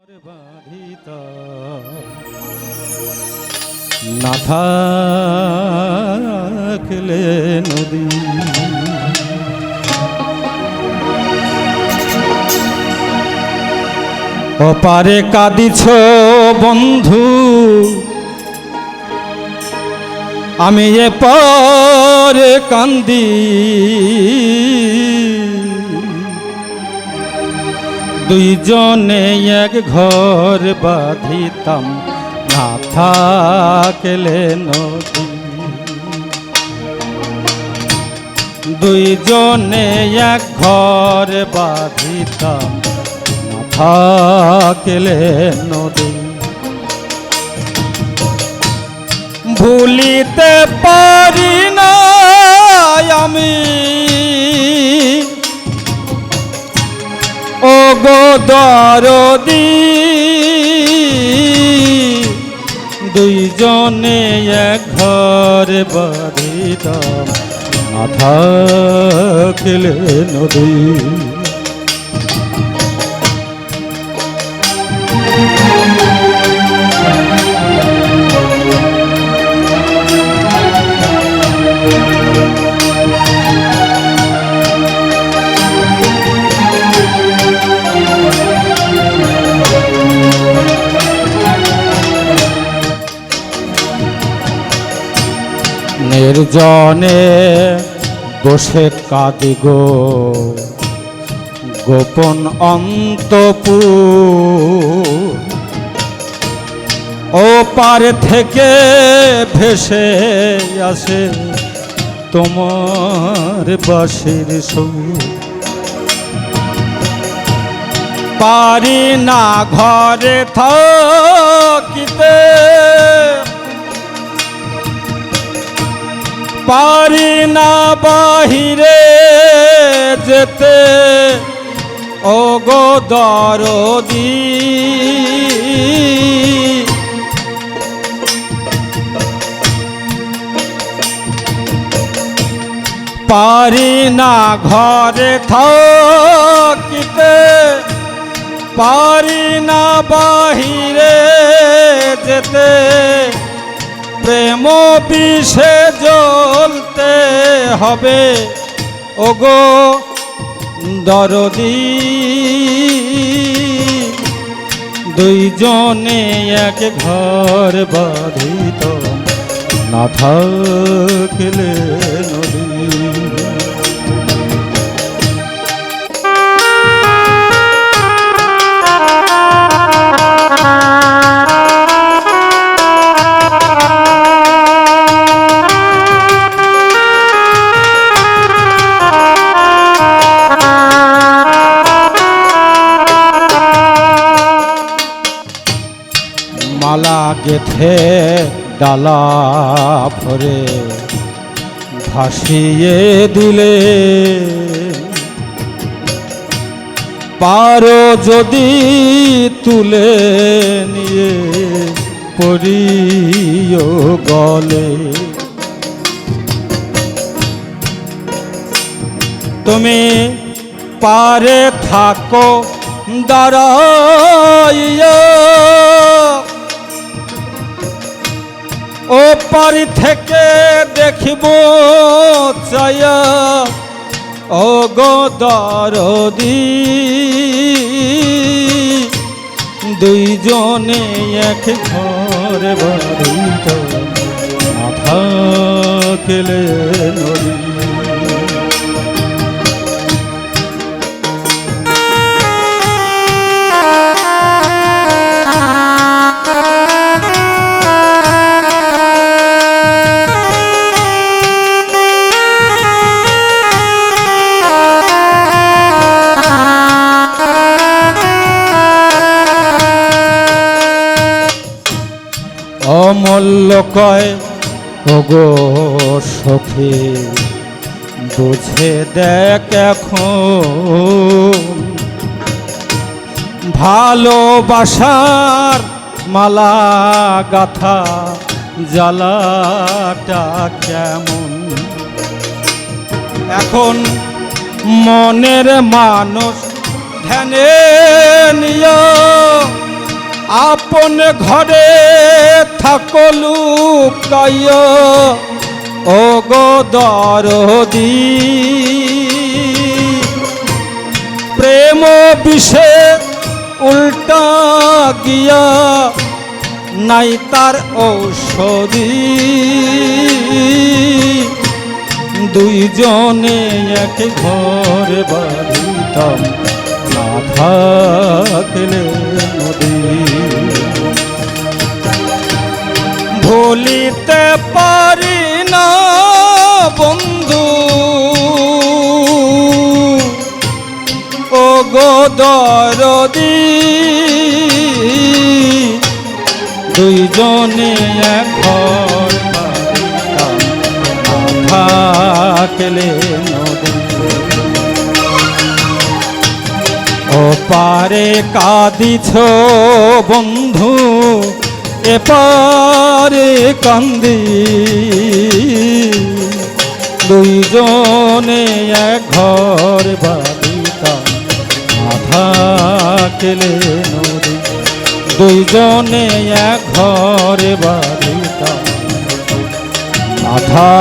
বাঁধিত না থাকলে নদী অপারে কাঁদিছ বন্ধু, আমি এপারে কান্দি। দুইজনে এক ঘর বাঁধিতাম না থাকলে নদী। দুইজনে এক ঘর বাঁধিতাম না থাকলে নদী। ভুলিতে পারি না আমি ও গো দরদি, দুইজনে এক ঘর বাঁধিতাম না থাকলে নদী। নির্জনে বসে কাঁদি গো গোপন অন্তপুর, ও পার থেকে ভেসে আসে তোমার বাঁশির সুর। পারি না ঘরে থাকিতে, পারি না বাহিরে যেতে ও গো দরদি। পারি না ঘরে থাকিতে, পারি না বাহিরে যেতে, প্রেম বিষে জ্বলতে হবে ও গো দরদি। দুইজনে এক ঘর বাঁধিত না থাকলে নদী। মালা গেথে ডালা ভরে ভাসিয়ে দিলে, পারো যদি তুলে নিয়ে পরিও গলে। তুমি পারে থাকো দাঁড়াইয়া, ও পারি থেকে দেখিব চায়া ও গো দরদি। দুইজনে এক ঘর বাঁধিত না থাকলে নদী। অমূল্য কয় ও গো সখী, বুঝে দেখ এখন ভালোবাসার মালা গাথা জ্বালাটা কেমন। এখন মনের মানুষ ধ্যানে নিয় কোন ঘরে থাকো লুকাইয়া ও গো দরদি প্রেম বিষে উল্টা গিয়া নাই তার ঔষধি দুইজনে এক ঘর বাড়িতাম না থাকলে নদী ভুলিতে পারি না বন্ধু ও গো দরদি দুইজনে এক ঘর বাড়িতাম না থাকলে নদী ও পারে কাঁদিছ বন্ধু এপারে কান্দি দুইজনে এক ঘর বাড়িতাম আধা কেলে নদী দুইজনে এক ঘর বাড়িতাম আধা